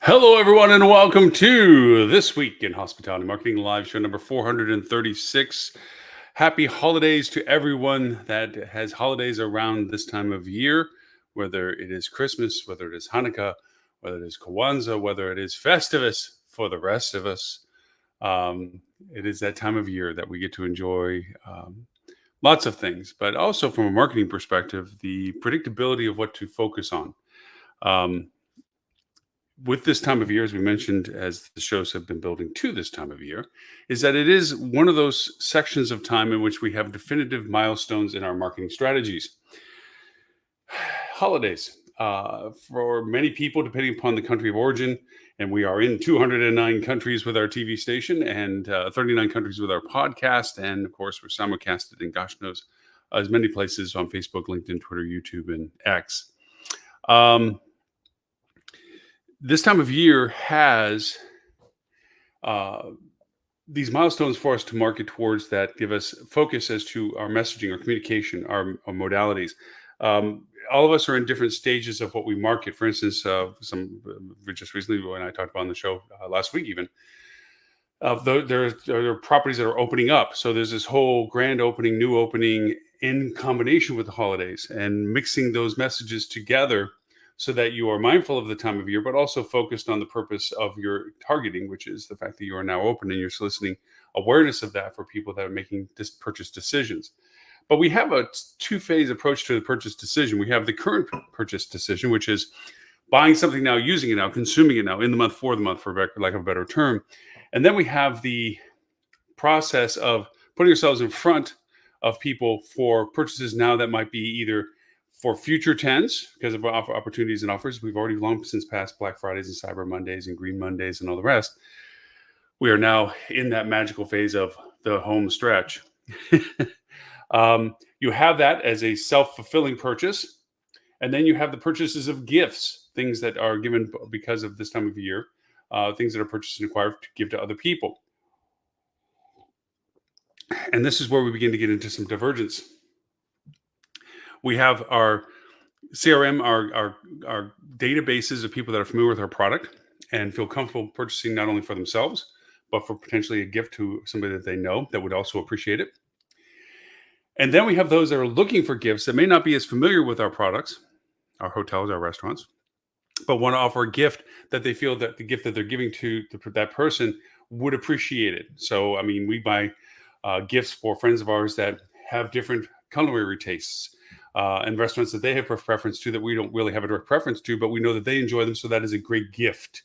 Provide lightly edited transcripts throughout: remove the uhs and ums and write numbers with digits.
Hello, everyone, and welcome to This Week in Hospitality Marketing live show number 436. Happy holidays to everyone that has holidays around this time of year, whether it is Christmas, whether it is Hanukkah, whether it is Kwanzaa, whether it is Festivus for the rest of us. It is that time of year that we get to enjoy lots of things, but also from a marketing perspective, the predictability of what to focus on. With this time of year, as we mentioned, as the shows have been building to this time of year, is that it is one of those sections of time in which we have definitive milestones in our marketing strategies. Holidays, for many people, depending upon the country of origin, and we are in 209 countries with our TV station and 39 countries with our podcast. And of course, we're simulcasted in gosh knows as many places on Facebook, LinkedIn, Twitter, YouTube, and X. This time of year has these milestones for us to market towards that give us focus as to our messaging, our communication, our modalities. All of us are in different stages of what we market. For instance, just recently when I talked about on the show last week even, there are properties that are opening up. So there's this whole grand opening, new opening in combination with the holidays and mixing those messages together so that you are mindful of the time of year, but also focused on the purpose of your targeting, which is the fact that you are now open and you're soliciting awareness of that for people that are making purchase decisions. But we have a two-phase approach to the purchase decision. We have the current purchase decision, which is buying something now, using it now, consuming it now, in the month, for the month, for lack of a better term. And then we have the process of putting ourselves in front of people for purchases now that might be either for future tens because of opportunities and offers. We've already long since passed Black Fridays and Cyber Mondays and Green Mondays and all the rest. We are now in that magical phase of the home stretch. You have that as a self-fulfilling purchase. And then you have the purchases of gifts, things that are given because of this time of year, things that are purchased and acquired to give to other people. And this is where we begin to get into some divergence. We have our CRM, our databases of people that are familiar with our product and feel comfortable purchasing not only for themselves, but for potentially a gift to somebody that they know that would also appreciate it. And then we have those that are looking for gifts that may not be as familiar with our products, our hotels, our restaurants, but want to offer a gift that they feel that the gift that they're giving to that person would appreciate it. So, I mean, we buy gifts for friends of ours that have different culinary tastes. And restaurants that they have preference to that we don't really have a direct preference to, but we know that they enjoy them. So that is a great gift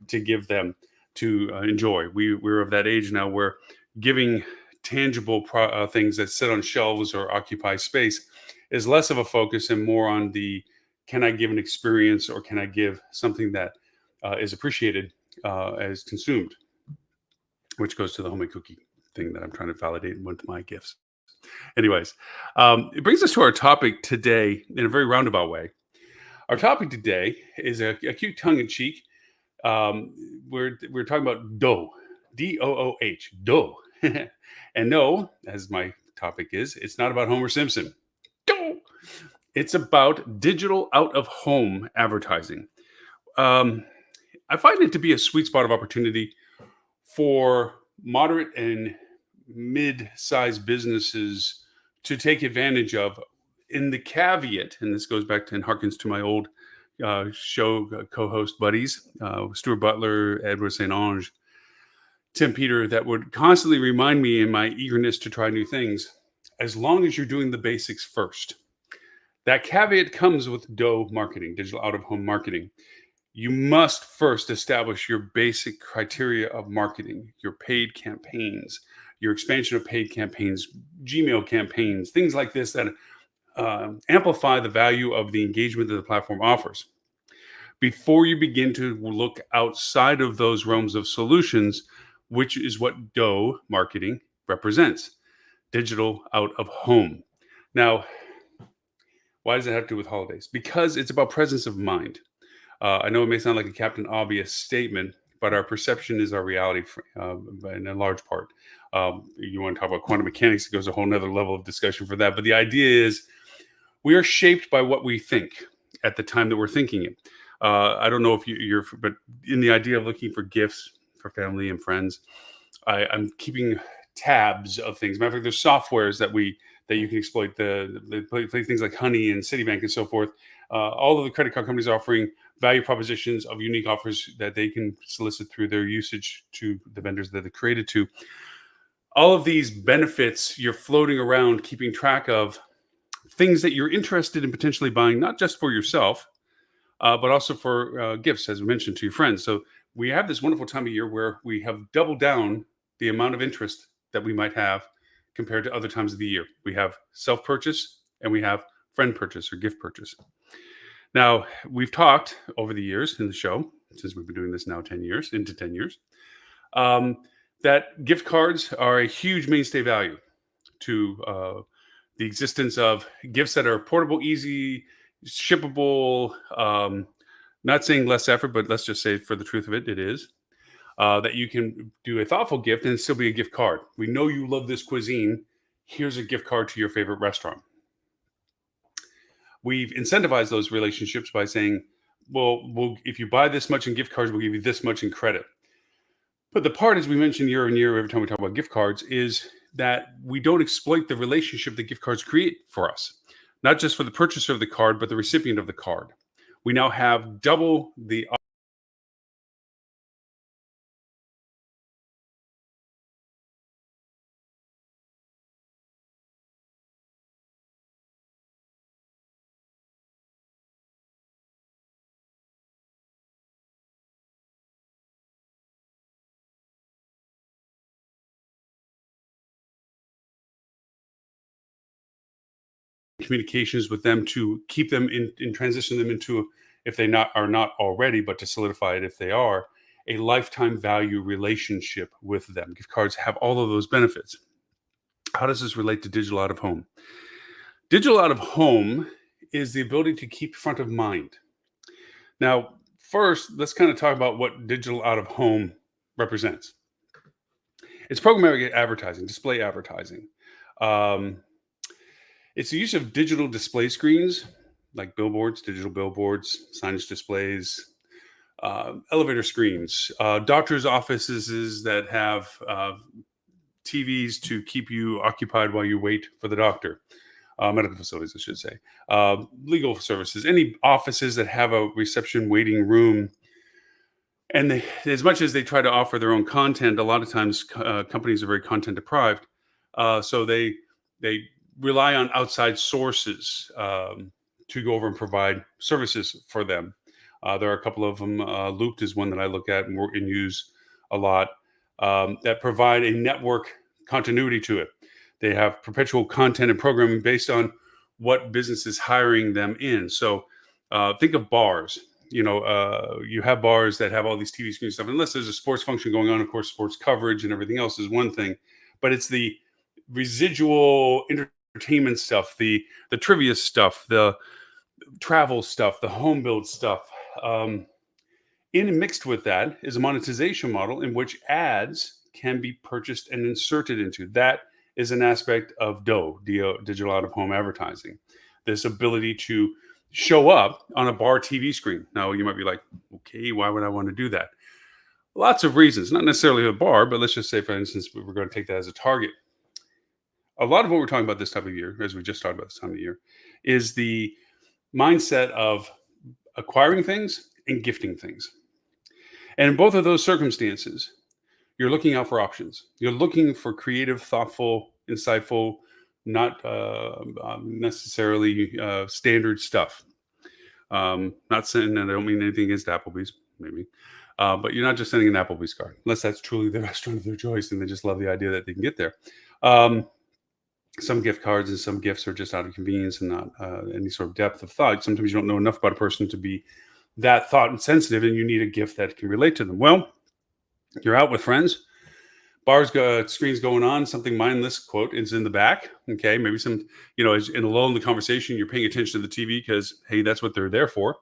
to give them to enjoy. We're of that age now where giving tangible things that sit on shelves or occupy space is less of a focus and more on the, can I give an experience or can I give something that is appreciated as consumed, which goes to the homemade cookie thing that I'm trying to validate with my gifts. Anyways, it brings us to our topic today in a very roundabout way. Our topic today is a cute tongue-in-cheek. We're talking about DOOH, D-O-O-H, DOOH. And no, as my topic is, it's not about Homer Simpson. DOOH. It's about digital out-of-home advertising. I find it to be a sweet spot of opportunity for moderate and mid-sized businesses to take advantage of, in the caveat, and this goes back to and harkens to my old show co-host buddies, Stuart Butler, Edward St. Ange, Tim Peter, that would constantly remind me in my eagerness to try new things, as long as you're doing the basics first. That caveat comes with DOOH marketing, digital out-of-home marketing. You must first establish your basic criteria of marketing, your paid campaigns, your expansion of paid campaigns, Gmail campaigns, things like this that amplify the value of the engagement that the platform offers. Before you begin to look outside of those realms of solutions, which is what DOOH marketing represents, digital out of home. Now, why does it have to do with holidays? Because it's about presence of mind. I know it may sound like a Captain Obvious statement, but our perception is our reality in a large part. You want to talk about quantum mechanics, it goes a whole nother level of discussion for that. But the idea is we are shaped by what we think at the time that we're thinking it. I don't know if you're, but in the idea of looking for gifts for family and friends, I'm keeping tabs of things. Matter of fact, there's softwares that you can exploit. Play things like Honey and Citibank and so forth. All of the credit card companies are offering value propositions of unique offers that they can solicit through their usage to the vendors that they created to. All of these benefits you're floating around, keeping track of things that you're interested in potentially buying, not just for yourself, but also for gifts, as we mentioned, to your friends. So we have this wonderful time of year where we have doubled down the amount of interest that we might have compared to other times of the year. We have self purchase and we have friend purchase or gift purchase. Now, we've talked over the years in the show, since we've been doing this now 10 years, into 10 years, um, that gift cards are a huge mainstay value to the existence of gifts that are portable, easy, shippable. Not saying less effort, but let's just say for the truth of it, it is. That you can do a thoughtful gift and still be a gift card. We know you love this cuisine. Here's a gift card to your favorite restaurant. We've incentivized those relationships by saying, well, if you buy this much in gift cards, we'll give you this much in credit. But the part, as we mentioned year on year, every time we talk about gift cards, is that we don't exploit the relationship that gift cards create for us, not just for the purchaser of the card, but the recipient of the card. We now have double the communications with them to keep them in transition them into, if they not are not already, but to solidify it if they are, a lifetime value relationship with them. Gift cards have all of those benefits. How does this relate to digital out of home? Digital out of home is the ability to keep front of mind. Now, first, let's kind of talk about what digital out of home represents. It's programmatic advertising, display advertising. Um, it's the use of digital display screens like billboards, digital billboards, signage displays, elevator screens, doctors' offices that have TVs to keep you occupied while you wait for the doctor. Medical facilities, I should say, legal services, any offices that have a reception waiting room. And as much as they try to offer their own content, a lot of times companies are very content deprived, so they rely on outside sources to go over and provide services for them. There are a couple of them. Looped is one that I look at and use a lot, that provide a network continuity to it. They have perpetual content and programming based on what business is hiring them in. So think of bars. You have bars that have all these TV screen stuff. Unless there's a sports function going on, of course, sports coverage and everything else is one thing. But it's the residual entertainment stuff, the trivia stuff, the travel stuff, the home build stuff. In and mixed with that is a monetization model in which ads can be purchased and inserted into. That is an aspect of DOOH, digital out of home advertising. This ability to show up on a bar TV screen. Now, you might be like, okay, why would I want to do that? Lots of reasons, not necessarily a bar, but let's just say, for instance, we're going to take that as a target. A lot of what we're talking about this time of year, as we just talked about this time of year, is the mindset of acquiring things and gifting things. And in both of those circumstances, you're looking out for options. You're looking for creative, thoughtful, insightful, not necessarily standard stuff. Not saying that I don't mean anything against Applebee's, maybe. But you're not just sending an Applebee's card, unless that's truly the restaurant of their choice and they just love the idea that they can get there. Some gift cards and some gifts are just out of convenience and not any sort of depth of thought. Sometimes you don't know enough about a person to be that thought and sensitive, and you need a gift that can relate to them. Well, you're out with friends, bars, screens going on, something mindless, quote, is in the back. Okay, maybe some, as in a lull in the conversation, you're paying attention to the TV because, hey, that's what they're there for.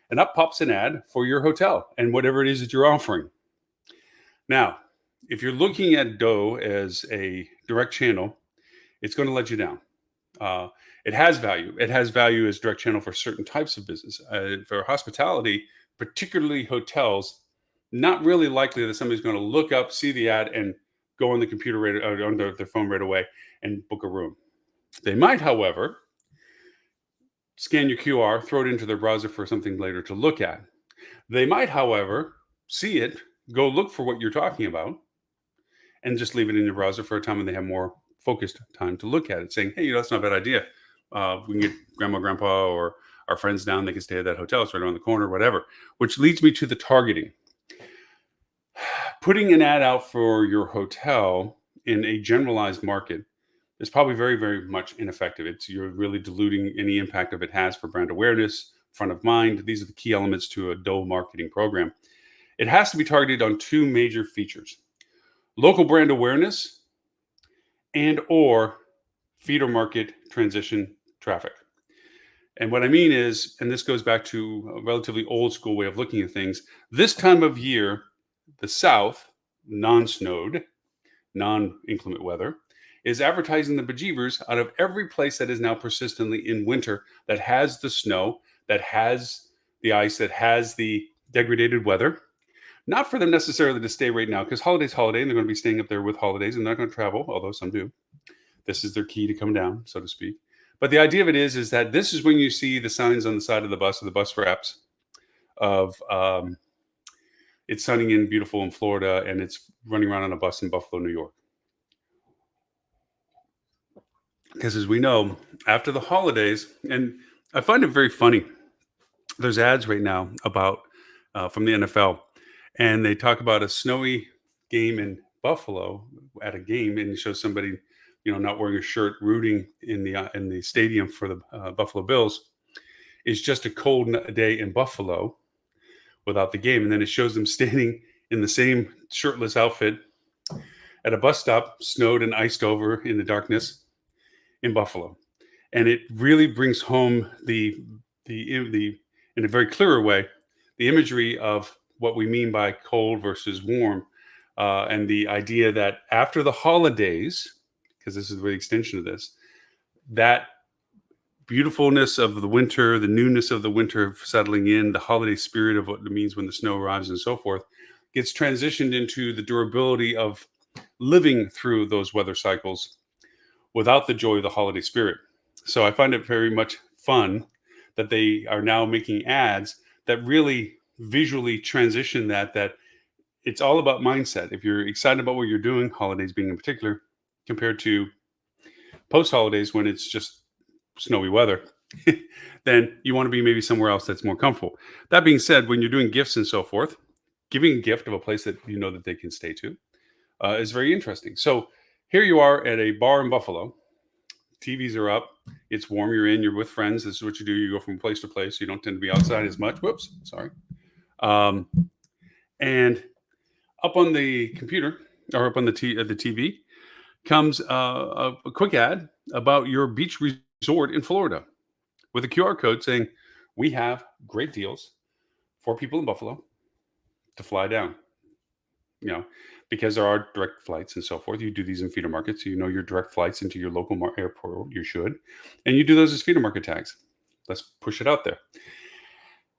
And up pops an ad for your hotel and whatever it is that you're offering. Now, if you're looking at DOOH as a direct channel, it's going to let you down. Uh, it has value. It has value as direct channel for certain types of business. For hospitality, particularly hotels, not really likely that somebody's going to look up, see the ad, and go on the computer on their phone right away and book a room. They might, however, scan your QR, throw it into their browser for something later to look at. They might, however, see it, go look for what you're talking about, and just leave it in your browser for a time when they have more focused time to look at it, saying, hey, that's not a bad idea. We can get grandma, grandpa, or our friends down. They can stay at that hotel. It's right around the corner, whatever. Which leads me to the targeting. Putting an ad out for your hotel in a generalized market is probably very, very much ineffective. You're really diluting any impact of it has for brand awareness, front of mind. These are the key elements to a DOOH marketing program. It has to be targeted on two major features: local brand awareness and or feeder market transition traffic. And what I mean is, and this goes back to a relatively old school way of looking at things, this time of year, the South, non-snowed, non-inclement weather, is advertising the bejeebers out of every place that is now persistently in winter, that has the snow, that has the ice, that has the degraded weather. Not for them necessarily to stay right now, because holiday's holiday, and they're going to be staying up there with holidays, and they're not going to travel, although some do. This is their key to come down, so to speak. But the idea of it is that this is when you see the signs on the side of the bus, or the bus wraps, of it's sunny and beautiful in Florida, and it's running around on a bus in Buffalo, New York. Because as we know, after the holidays, and I find it very funny, there's ads right now about from the NFL, and they talk about a snowy game in Buffalo at a game, and it shows somebody, not wearing a shirt, rooting in the stadium for the Buffalo Bills. Is just a cold day in Buffalo without the game, and then it shows them standing in the same shirtless outfit at a bus stop, snowed and iced over in the darkness in Buffalo. And it really brings home the in a very clearer way, the imagery of what we mean by cold versus warm, and the idea that after the holidays, because this is the extension of this, that beautifulness of the winter, the newness of the winter settling in, the holiday spirit of what it means when the snow arrives and so forth, gets transitioned into the durability of living through those weather cycles without the joy of the holiday spirit. So I find it very much fun that they are now making ads that really visually transition that it's all about mindset. If you're excited about what you're doing, holidays being in particular, compared to post holidays when it's just snowy weather, then you want to be maybe somewhere else that's more comfortable. That being said, when you're doing gifts and so forth, giving a gift of a place that you know that they can stay to is very interesting. So here you are at a bar in Buffalo. TVs are up. It's warm. You're with friends. This is what you do. You go from place to place. You don't tend to be outside as much. Whoops, sorry. And up on the computer, or up on the TV, comes a quick ad about your beach resort in Florida with a QR code saying, we have great deals for people in Buffalo to fly down. Because there are direct flights and so forth. You do these in feeder markets. You know your direct flights into your local airport. You should. And you do those as feeder market tags. Let's push it out there.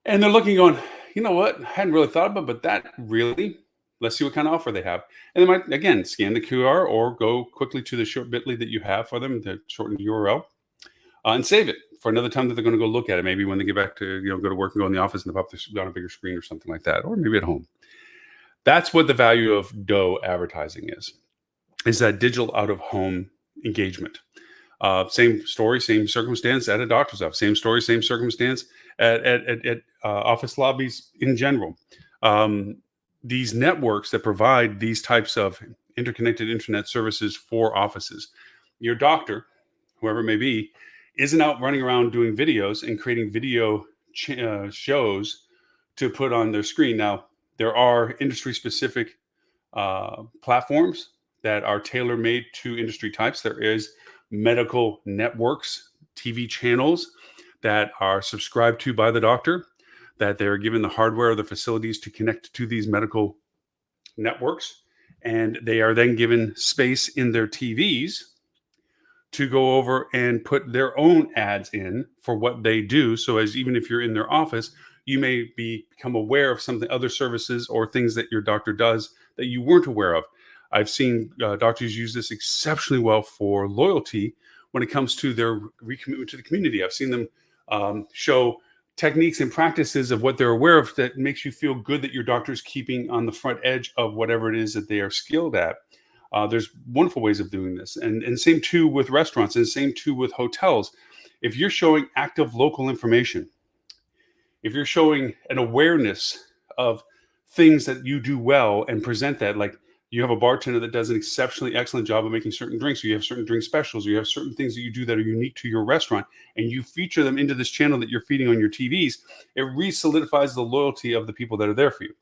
And they're looking on, you know what? I hadn't really thought about it, but that really, let's see what kind of offer they have. And they might, again, scan the QR or go quickly to the short bit.ly that you have for them, the shortened URL, and save it for another time that they're going to go look at it. Maybe when they get back to, go to work and go in the office and they pop this on a bigger screen or something like that, or maybe at home. That's what the value of DOOH advertising is that digital out-of-home engagement. Same story, same circumstance at a doctor's office. Same story, same circumstance at office lobbies in general. These networks that provide these types of interconnected internet services for offices. Your doctor, whoever it may be, isn't out running around doing videos and creating video shows to put on their screen. Now, there are industry-specific platforms that are tailor-made to industry types. There is medical networks, TV channels that are subscribed to by the doctor, that they're given the hardware or the facilities to connect to these medical networks. And they are then given space in their TVs to go over and put their own ads in for what they do. So as even if you're in their office, you may become aware of something, other services or things that your doctor does that you weren't aware of. I've seen doctors use this exceptionally well for loyalty when it comes to their recommitment to the community. I've seen them show techniques and practices of what they're aware of that makes you feel good that your doctor's keeping on the front edge of whatever it is that they are skilled at. There's wonderful ways of doing this, and same too with restaurants, and same too with hotels. If you're showing active local information, if you're showing an awareness of things that you do well and present that, like you have a bartender that does an exceptionally excellent job of making certain drinks, or you have certain drink specials, or you have certain things that you do that are unique to your restaurant, and you feature them into this channel that you're feeding on your TVs, it re-solidifies the loyalty of the people that are there for you.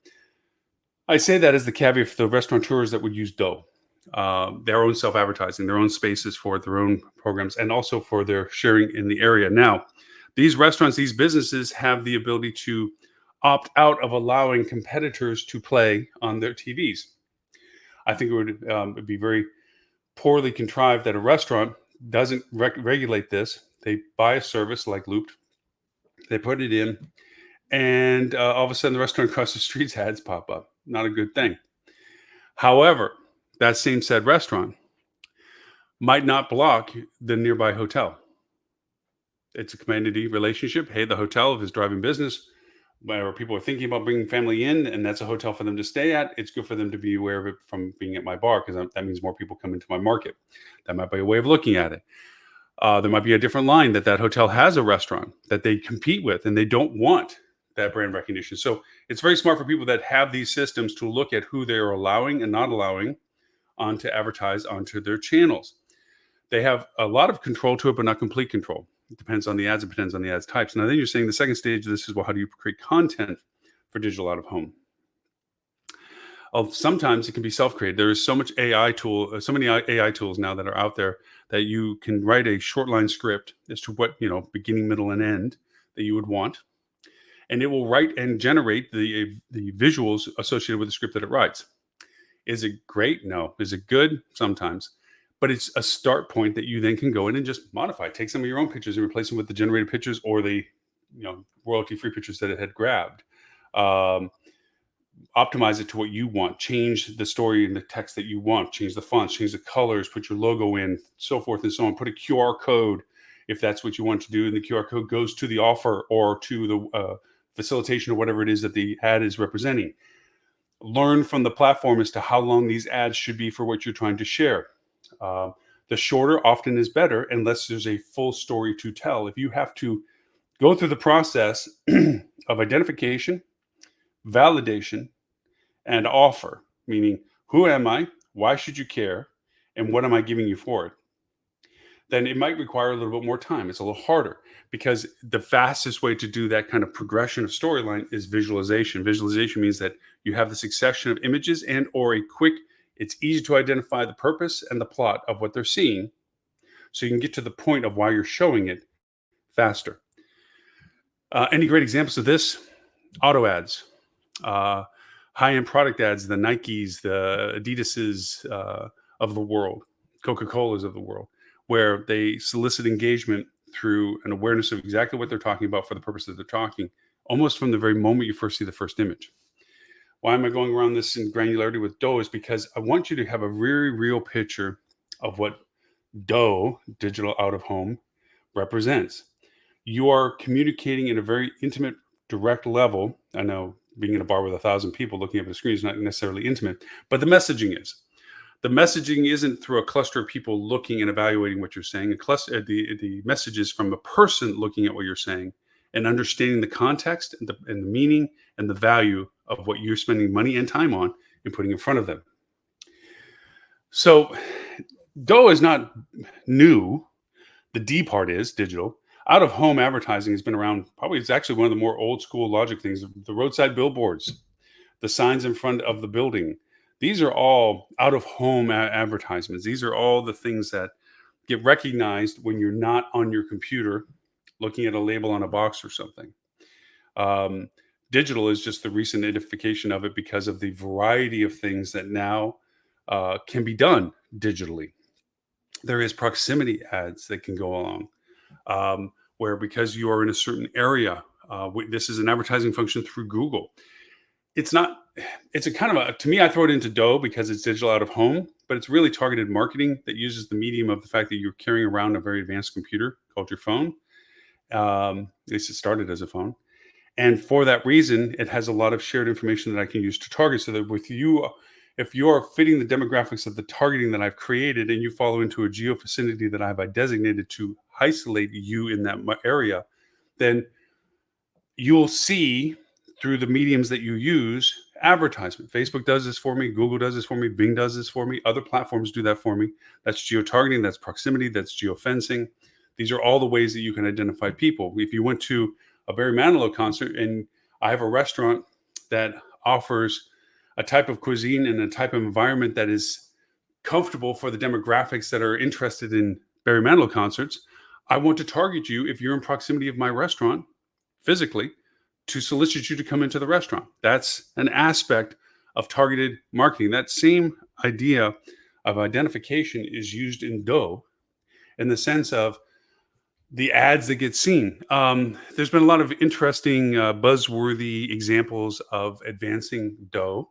I say that as the caveat for the restaurateurs that would use DOOH, their own self-advertising, their own spaces for it, their own programs, and also for their sharing in the area. Now, these restaurants, these businesses have the ability to opt out of allowing competitors to play on their TVs. I think it would be very poorly contrived that a restaurant doesn't regulate this. They buy a service like Looped, they put it in, and all of a sudden the restaurant across the street's ads pop up. Not a good thing. However, that same said restaurant might not block the nearby hotel. It's a commodity relationship. Hey, the hotel, if it's driving business, where people are thinking about bringing family in, and that's a hotel for them to stay at, it's good for them to be aware of it from being at my bar, because that means more people come into my market. That might be a way of looking at it. There might be a different line that that hotel has a restaurant that they compete with, and they don't want that brand recognition. So it's very smart for people that have these systems to look at who they are allowing and not allowing on to advertise onto their channels. They have a lot of control to it, but not complete control. It depends on the ads. It depends on the ads types. And I think you're saying the second stage of this is, well, how do you create content for digital out of home? Sometimes it can be self-created. There is so much AI tool, so many AI tools now that are out there that you can write a short line script as to what, beginning, middle, and end that you would want, and it will write and generate the visuals associated with the script that it writes. Is it great? No. Is it good? Sometimes. But it's a start point that you then can go in and just modify. Take some of your own pictures and replace them with the generated pictures or the royalty-free pictures that it had grabbed. Optimize it to what you want. Change the story and the text that you want. Change the fonts, change the colors, put your logo in, so forth and so on. Put a QR code if that's what you want to do. And the QR code goes to the offer or to the facilitation or whatever it is that the ad is representing. Learn from the platform as to how long these ads should be for what you're trying to share. The shorter often is better unless there's a full story to tell. If you have to go through the process of identification, validation, and offer, meaning who am I, why should you care, and what am I giving you for it, then it might require a little bit more time. It's a little harder because the fastest way to do that kind of progression of storyline is visualization. Visualization means that you have the succession of images and or a quick, it's easy to identify the purpose and the plot of what they're seeing, so you can get to the point of why you're showing it faster. Any great examples of this? Auto ads, high-end product ads, the Nikes, the Adidases of the world, Coca-Colas of the world, where they solicit engagement through an awareness of exactly what they're talking about for the purpose that they're talking, almost from the very moment you first see the first image. Why am I going around this in granularity with DOOH? Is because I want you to have a very real picture of what DOOH, digital out of home, represents. You are communicating in a very intimate, direct level. I know being in a bar with 1,000 people looking up at the screen is not necessarily intimate, but the messaging is. The messaging isn't through a cluster of people looking and evaluating what you're saying. The message is from a person looking at what you're saying and understanding the context and the meaning and the value of what you're spending money and time on and putting in front of them. So DOOH is not new. The D part is digital. Out of home advertising has been around. Probably it's actually one of the more old school logic things. The roadside billboards, the signs in front of the building. These are all out of home advertisements. These are all the things that get recognized when you're not on your computer looking at a label on a box or something. Digital is just the recent identification of it because of the variety of things that now can be done digitally. There is proximity ads that can go along, where because you are in a certain area, this is an advertising function through Google. It's not. It's a kind of a. To me, I throw it into DOOH because it's digital out of home, but it's really targeted marketing that uses the medium of the fact that you're carrying around a very advanced computer called your phone. At least it started as a phone. And for that reason, it has a lot of shared information that I can use to target so that with you, if you're fitting the demographics of the targeting that I've created and you follow into a geo vicinity that I've designated to isolate you in that area, then you'll see through the mediums that you use advertisement. Facebook does this for me. Google does this for me. Bing does this for me. Other platforms do that for me. That's geo-targeting. That's proximity. That's geofencing. These are all the ways that you can identify people. If you went to a Barry Manilow concert and I have a restaurant that offers a type of cuisine and a type of environment that is comfortable for the demographics that are interested in Barry Manilow concerts, I want to target you if you're in proximity of my restaurant physically to solicit you to come into the restaurant. That's an aspect of targeted marketing. That same idea of identification is used in DOOH in the sense of the ads that get seen. There's been a lot of interesting, buzzworthy examples of advancing DOOH.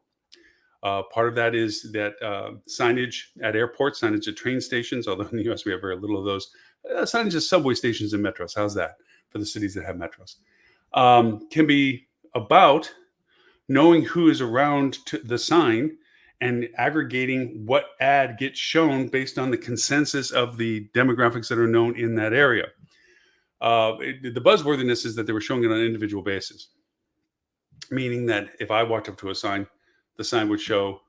Part of that is that signage at airports, signage at train stations, although in the US we have very little of those, signage at subway stations and metros. How's that for the cities that have metros? Can be about knowing who is around the sign and aggregating what ad gets shown based on the consensus of the demographics that are known in that area. The buzzworthiness is that they were showing it on an individual basis, meaning that if I walked up to a sign, the sign would show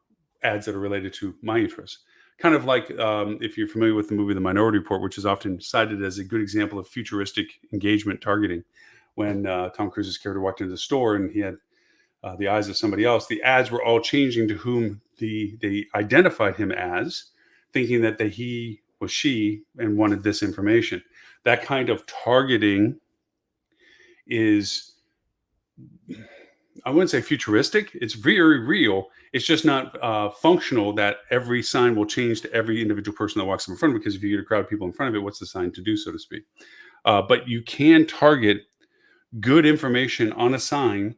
ads that are related to my interests. Kind of like if you're familiar with the movie The Minority Report, which is often cited as a good example of futuristic engagement targeting. When Tom Cruise's character walked into the store and he had the eyes of somebody else, the ads were all changing to whom they identified him as, thinking that he was she and wanted this information. That kind of targeting is, I wouldn't say futuristic. It's very real. It's just not functional that every sign will change to every individual person that walks in front of it, because if you get a crowd of people in front of it, what's the sign to do, so to speak? But you can target good information on a sign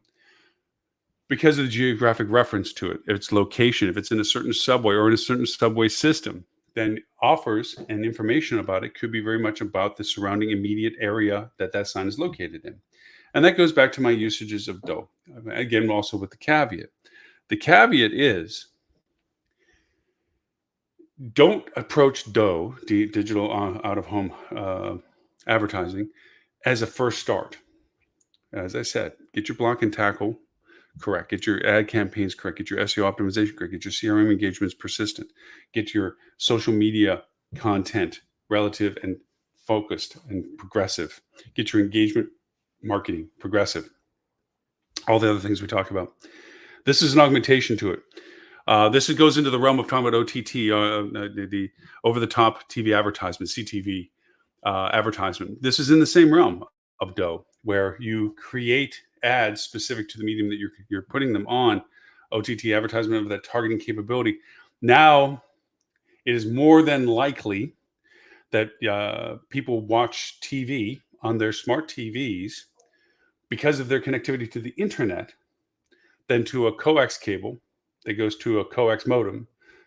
because of the geographic reference to it, its location, if it's in a certain subway or in a certain subway system, then offers and information about it could be very much about the surrounding immediate area that sign is located in. And that goes back to my usages of DOOH. Again, also with the caveat. The caveat is don't approach DOOH, digital out-of-home advertising, as a first start. As I said, get your block and tackle correct. Get your ad campaigns correct. Get your SEO optimization correct. Get your CRM engagements persistent. Get your social media content relative and focused and progressive. Get your engagement marketing progressive. All the other things we talk about. This is an augmentation to it. This goes into the realm of talking about OTT, the over-the-top TV advertisement, CTV advertisement. This is in the same realm of DOOH, where you create ads specific to the medium that you're putting them on. OTT advertisement of that targeting capability. Now, it is more than likely that people watch TV on their smart TVs because of their connectivity to the internet than to a coax cable that goes to a coax modem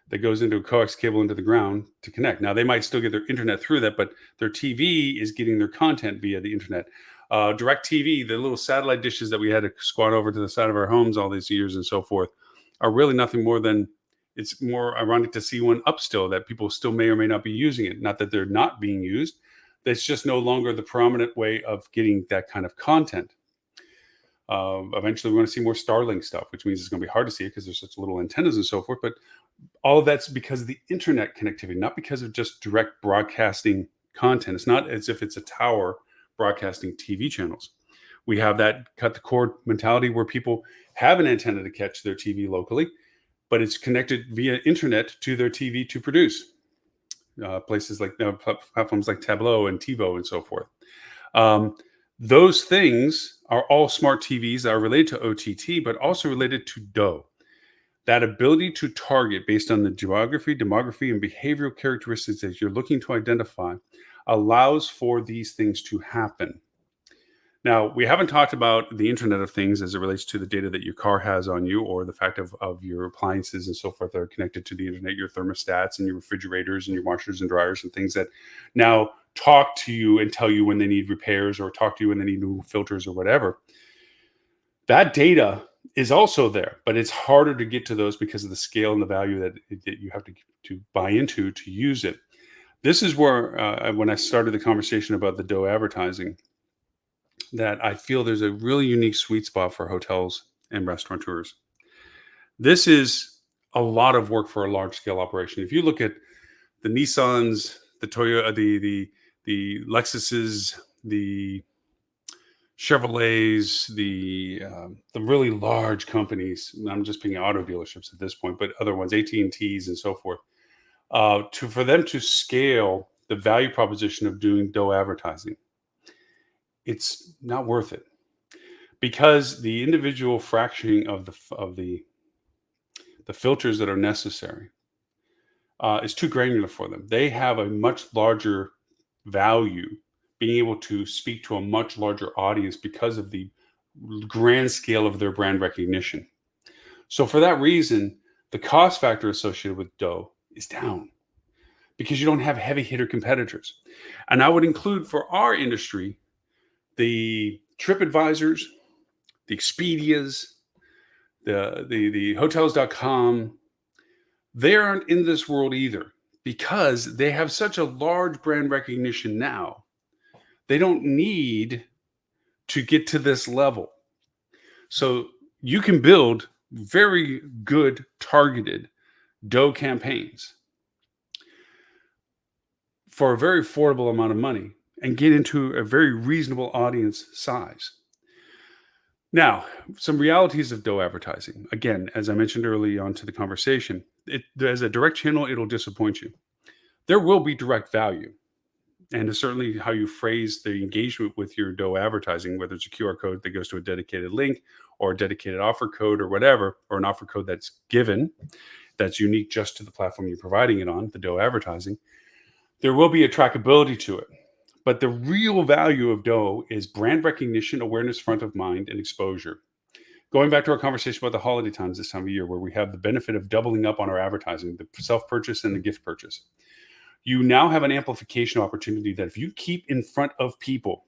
that goes into a coax cable into the ground to connect. Now, they might still get their internet through that, but their TV is getting their content via the internet. Direct TV, the little satellite dishes that we had to squat over to the side of our homes all these years and so forth, are really nothing more than, it's more ironic to see one up still, that people still may or may not be using it. Not that they're not being used. That's just no longer the prominent way of getting that kind of content. Eventually, we're going to see more Starlink stuff, which means it's going to be hard to see it because there's such little antennas and so forth. But all of that's because of the internet connectivity, not because of just direct broadcasting content. It's not as if it's a tower broadcasting TV channels. We have that cut the cord mentality where people have an antenna to catch their TV locally, but it's connected via internet to their TV to produce. Places like platforms like Tableau and TiVo and so forth. Those things are all smart TVs that are related to OTT, but also related to DOOH. That ability to target based on the geography, demography, and behavioral characteristics that you're looking to identify allows for these things to happen. Now, we haven't talked about the Internet of Things as it relates to the data that your car has on you, or the fact of your appliances and so forth that are connected to the internet, your thermostats and your refrigerators and your washers and dryers and things that now talk to you and tell you when they need repairs, or talk to you when they need new filters or whatever. That data is also there, but it's harder to get to those because of the scale and the value that you have to buy into to use it. This is where, when I started the conversation about the DOOH advertising, that I feel there's a really unique sweet spot for hotels and restaurateurs. This is a lot of work for a large scale operation. If you look at the Nissans, the Toyota, the Lexuses, the Chevrolets, the really large companies. I'm just picking auto dealerships at this point, but other ones, AT&Ts and so forth. For them to scale the value proposition of doing DOOH advertising, it's not worth it, because the individual fractioning of the filters that are necessary is too granular for them. They have a much larger value being able to speak to a much larger audience because of the grand scale of their brand recognition. So for that reason, the cost factor associated with DOOH is down, because you don't have heavy hitter competitors. And I would include, for our industry, the TripAdvisors, the Expedias, the hotels.com. They aren't in this world either, because they have such a large brand recognition now. They don't need to get to this level. So you can build very good targeted DOOH campaigns for a very affordable amount of money and get into a very reasonable audience size. Now, some realities of DOOH advertising. Again, as I mentioned early on to the conversation, as a direct channel, it'll disappoint you. There will be direct value. And it's certainly how you phrase the engagement with your DOOH advertising, whether it's a QR code that goes to a dedicated link, or a dedicated offer code, or whatever, or an offer code that's given, that's unique just to the platform you're providing it on, the DOOH advertising. There will be a trackability to it. But the real value of DOOH is brand recognition, awareness, front of mind, and exposure. Going back to our conversation about the holiday times this time of year, where we have the benefit of doubling up on our advertising, the self-purchase and the gift purchase. You now have an amplification opportunity that if you keep in front of people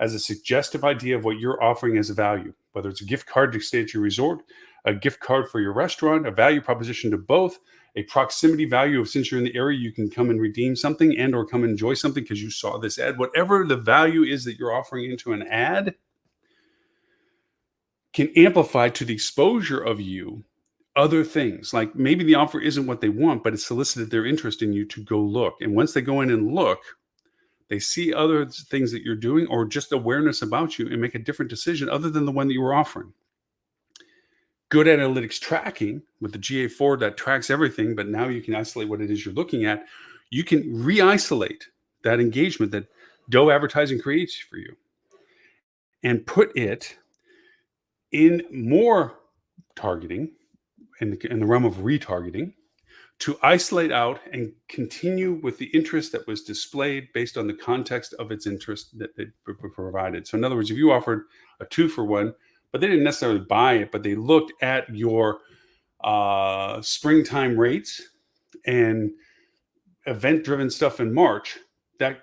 as a suggestive idea of what you're offering as a value, whether it's a gift card to stay at your resort, a gift card for your restaurant, a value proposition to both, a proximity value of, since you're in the area, you can come and redeem something and or come and enjoy something because you saw this ad. Whatever the value is that you're offering into an ad can amplify to the exposure of you other things. Like maybe the offer isn't what they want, but it solicited their interest in you to go look. And once they go in and look, they see other things that you're doing, or just awareness about you, and make a different decision other than the one that you were offering. Good analytics tracking with the GA4 that tracks everything, but now you can isolate what it is you're looking at. You can re-isolate that engagement that DOOH advertising creates for you and put it in more targeting, in the realm of retargeting, to isolate out and continue with the interest that was displayed based on the context of its interest that they provided. So in other words, if you offered a 2-for-1, but they didn't necessarily buy it, but they looked at your springtime rates and event-driven stuff in March, that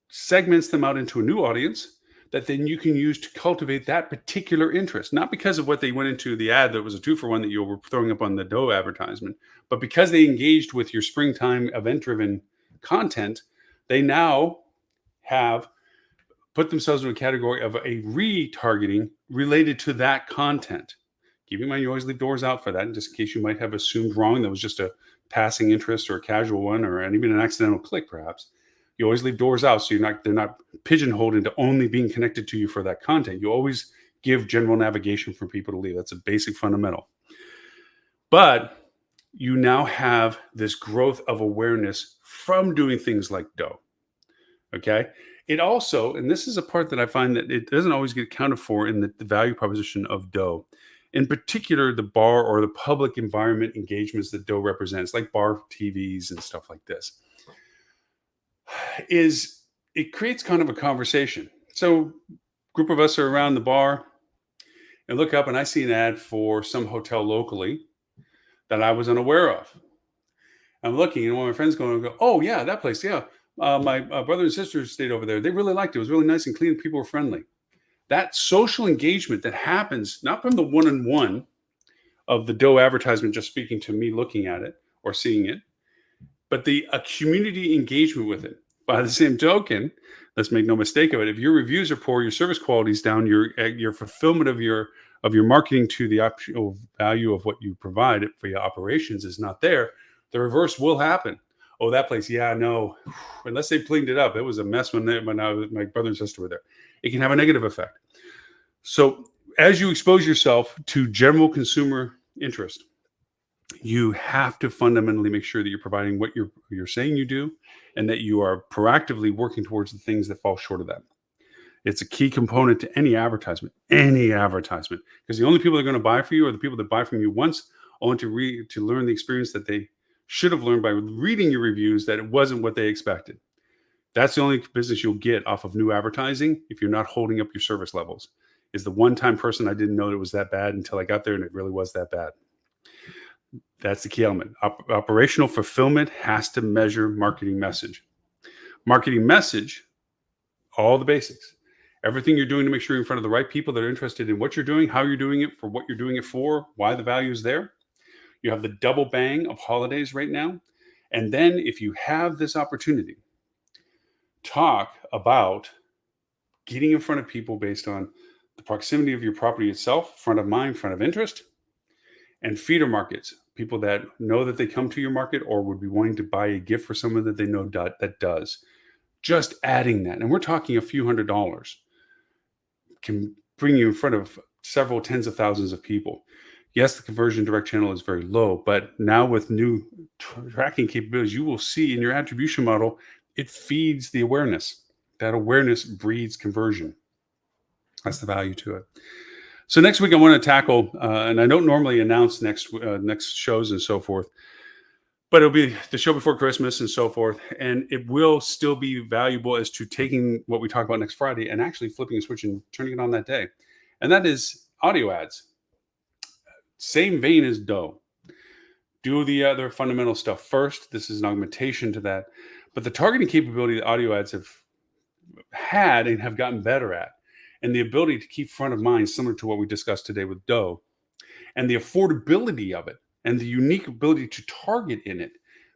segments them out into a new audience that then you can use to cultivate that particular interest, not because of what they went into the ad that was a 2-for-1 that you were throwing up on the DOOH advertisement, but because they engaged with your springtime event-driven content. They now have put themselves in a category of a retargeting related to that content. Keep in mind, you always leave doors out for that, just in case you might have assumed wrong that was just a passing interest or a casual one, or even an accidental click, perhaps. You always leave doors out, so they're not pigeonholed into only being connected to you for that content. You always give general navigation for people to leave. That's a basic fundamental. But you now have this growth of awareness from doing things like DOOH. Okay. It also, and this is a part that I find that it doesn't always get accounted for in the value proposition of DOOH, in particular the bar or the public environment engagements that DOOH represents, like bar TVs and stuff like this, is it creates kind of a conversation. So, group of us are around the bar and look up, and I see an ad for some hotel locally that I was unaware of. I'm looking, and one of my friends going, "Oh yeah, that place, yeah. My brother and sister stayed over there. They really liked it. It was really nice and clean. People were friendly." That social engagement that happens not from the one-on-one of the DOOH advertisement just speaking to me looking at it or seeing it, but a community engagement with it. By the same token, let's make no mistake of it. If your reviews are poor, your service quality is down, your fulfillment of your marketing to the actual value of what you provide for your operations is not there, the reverse will happen. Oh, that place, yeah, no. Unless they cleaned it up, it was a mess when my brother and sister were there. It can have a negative effect. So as you expose yourself to general consumer interest, you have to fundamentally make sure that you're providing what you're saying you do, and that you are proactively working towards the things that fall short of that. It's a key component to any advertisement, because the only people that are going to buy for you are the people that buy from you once, only to learn the experience that they should have learned by reading your reviews that it wasn't what they expected. That's the only business you'll get off of new advertising if you're not holding up your service levels. Is the one-time person I didn't know it was that bad until I got there and it really was that bad. That's the key element. Operational fulfillment has to measure marketing message. Marketing message, all the basics. Everything you're doing to make sure you're in front of the right people that are interested in what you're doing, how you're doing it, for what you're doing it for, why the value is there. You have the double bang of holidays right now. And then if you have this opportunity, talk about getting in front of people based on the proximity of your property itself, front of mind, front of interest, and feeder markets, people that know that they come to your market or would be wanting to buy a gift for someone that they know that does. Just adding that, and we're talking a few $100s, can bring you in front of several tens of thousands of people. Yes, the conversion direct channel is very low, but now with new tracking capabilities, you will see in your attribution model, it feeds the awareness. That awareness breeds conversion. That's the value to it. So next week I want to tackle, and I don't normally announce next shows and so forth, but it'll be the show before Christmas and so forth, and it will still be valuable as to taking what we talk about next Friday and actually flipping a switch and turning it on that day, and that is audio ads. Same vein as DOOH. Do the other fundamental stuff first. This is an augmentation to that, but the targeting capability that audio ads have had and have gotten better at, and the ability to keep front of mind, similar to what we discussed today with DOOH, and the affordability of it, and the unique ability to target in it,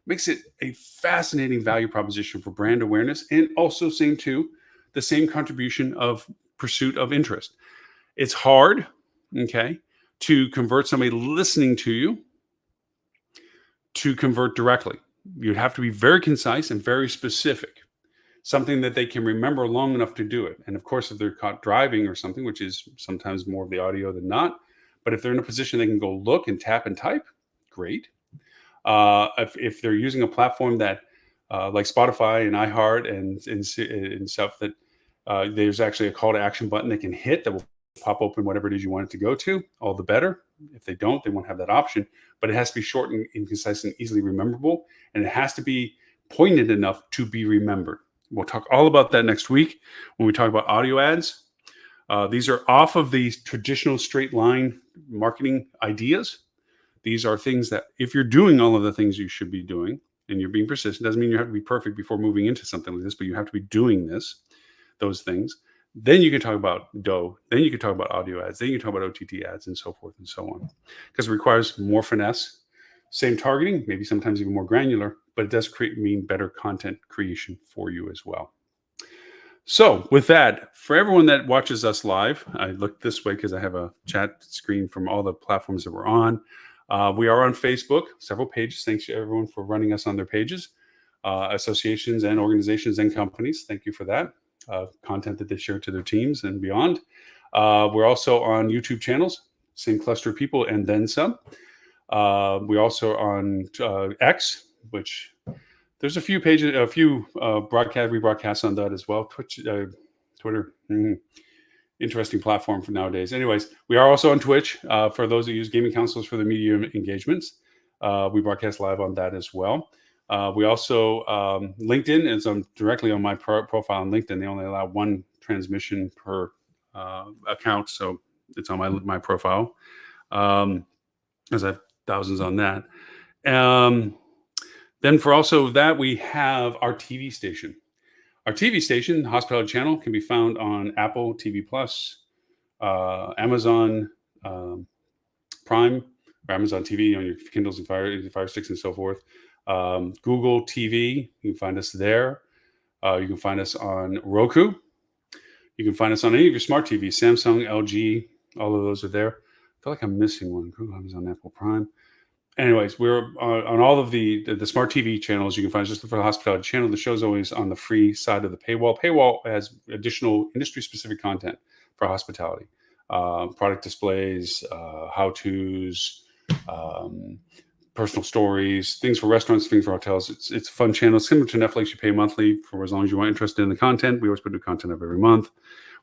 makes it a fascinating value proposition for brand awareness, and also the same contribution of pursuit of interest. It's hard, okay, to convert somebody listening to you to convert directly. You'd have to be very concise and very specific, something that they can remember long enough to do it. And of course, if they're caught driving or something, which is sometimes more of the audio than not, but if they're in a position they can go look and tap and type, great. If they're using a platform that like Spotify and iHeart and stuff, that there's actually a call to action button they can hit that will pop open whatever it is you want it to go to, all the better. If they don't, they won't have that option, but it has to be short and concise and easily rememberable. And it has to be poignant enough to be remembered. We'll talk all about that next week when we talk about audio ads. These are off of the traditional straight line marketing ideas. These are things that if you're doing all of the things you should be doing and you're being persistent, doesn't mean you have to be perfect before moving into something like this, but you have to be doing those things. Then you can talk about DOOH. Then you can talk about audio ads. Then you can talk about OTT ads and so forth and so on. Because it requires more finesse, same targeting, maybe sometimes even more granular, but it does mean better content creation for you as well. So with that, for everyone that watches us live, I look this way because I have a chat screen from all the platforms that we're on. We are on Facebook, several pages. Thanks to everyone for running us on their pages, associations and organizations and companies. Thank you for that. Content that they share to their teams and beyond. We're also on YouTube channels, same cluster of people and then some. We also on X, which there's a few pages, rebroadcasts on that as well. Twitter. interesting platform for nowadays. Anyways, we are also on Twitch for those who use gaming consoles for the media engagements. We broadcast live on that as well. We also LinkedIn is directly on my profile on LinkedIn. They only allow one transmission per account, so it's on my profile. As I have thousands on that. Then for also that, we have our TV station. Our TV station, the Hospitality Channel, can be found on Apple TV Plus, Amazon Prime, or Amazon TV on your Kindles and Fire Sticks and so forth. Google TV, you can find us there. You can find us on Roku. You can find us on any of your smart TVs, Samsung, LG, all of those are there. I feel like I'm missing one. Google, Amazon, Apple Prime. Anyways, we're on all of the smart TV channels. You can find us. Just look for the Hospitality Channel. The show's always on the free side of the paywall. Paywall has additional industry-specific content for hospitality, product displays, how-tos, personal stories, things for restaurants, things for hotels. It's a fun channel. It's similar to Netflix. You pay monthly for as long as you are interested in the content. We always put new content up every month.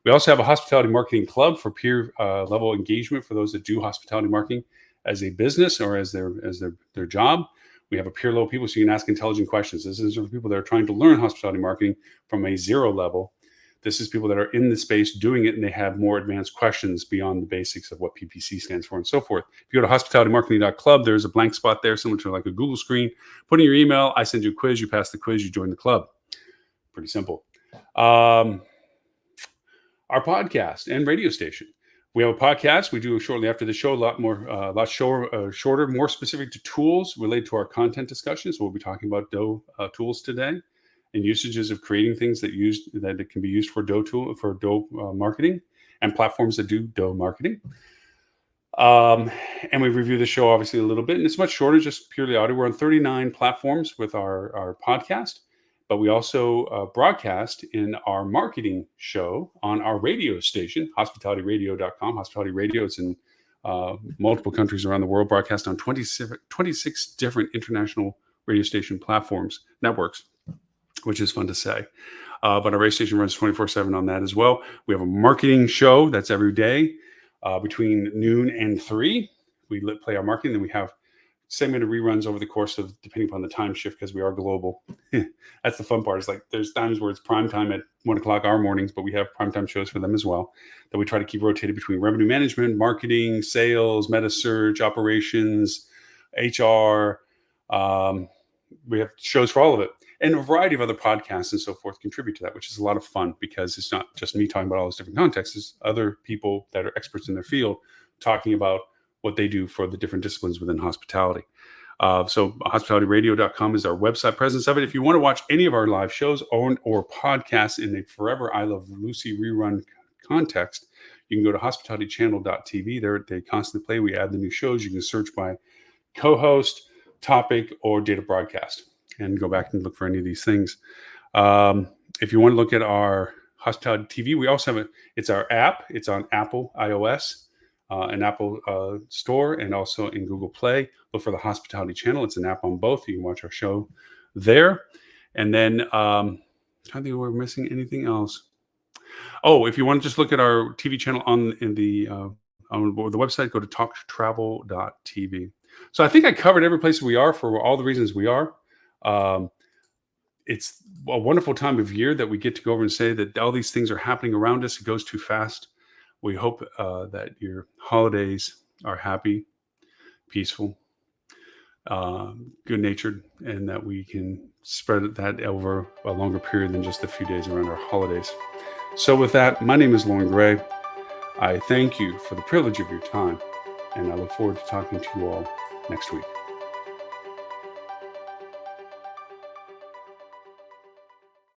We also have a hospitality marketing club for peer level engagement for those that do hospitality marketing as a business or as their job. We have a peer level people, so you can ask intelligent questions. This is for people that are trying to learn hospitality marketing from a zero level. This is people that are in the space doing it, and they have more advanced questions beyond the basics of what PPC stands for and so forth. If you go to hospitalitymarketing.club, there's a blank spot there, similar to like a Google screen. Put in your email, I send you a quiz, you pass the quiz, you join the club. Pretty simple. Our podcast and radio station. We have a podcast we do shortly after the show, a lot shorter, more specific to tools related to our content discussions. So we'll be talking about DOOH tools today and usages of creating things that can be used for DOOH marketing and platforms that do DOOH marketing. And we review the show obviously a little bit, and it's much shorter, just purely audio. We're on 39 platforms with our podcast. But we also broadcast in our marketing show on our radio station, hospitalityradio.com. Hospitality Radio is in multiple countries around the world, broadcast on 26 different international radio station platforms, networks, which is fun to say. But our radio station runs 24/7 on that as well. We have a marketing show that's every day between noon and 3. We play our marketing, then we have segmented reruns over the course of, depending upon the time shift, because we are global. That's the fun part. It's like there's times where it's prime time at 1 o'clock our mornings, but we have primetime shows for them as well that we try to keep rotated between revenue management, marketing, sales, meta search, operations, HR. We have shows for all of it. And a variety of other podcasts and so forth contribute to that, which is a lot of fun because it's not just me talking about all those different contexts. It's other people that are experts in their field talking about what they do for the different disciplines within hospitality. So hospitalityradio.com is our website presence of it. If you want to watch any of our live shows or podcasts in a Forever I Love Lucy rerun context, you can go to hospitalitychannel.tv. There they constantly play. We add the new shows. You can search by co-host, topic, or date of broadcast and go back and look for any of these things. If you want to look at our hospitality TV, we also have it's our app. It's on Apple iOS. An Apple store and also in Google Play. Look for the Hospitality Channel. It's an app on both. You can watch our show there. And then I don't think we're missing anything else. Oh, if you want to just look at our TV channel on the website, go to talktravel.tv. So I think I covered every place we are for all the reasons we are. It's a wonderful time of year that we get to go over and say that all these things are happening around us. It goes too fast. We hope that your holidays are happy, peaceful, good-natured, and that we can spread that over a longer period than just a few days around our holidays. So with that, my name is Loren Gray. I thank you for the privilege of your time, and I look forward to talking to you all next week.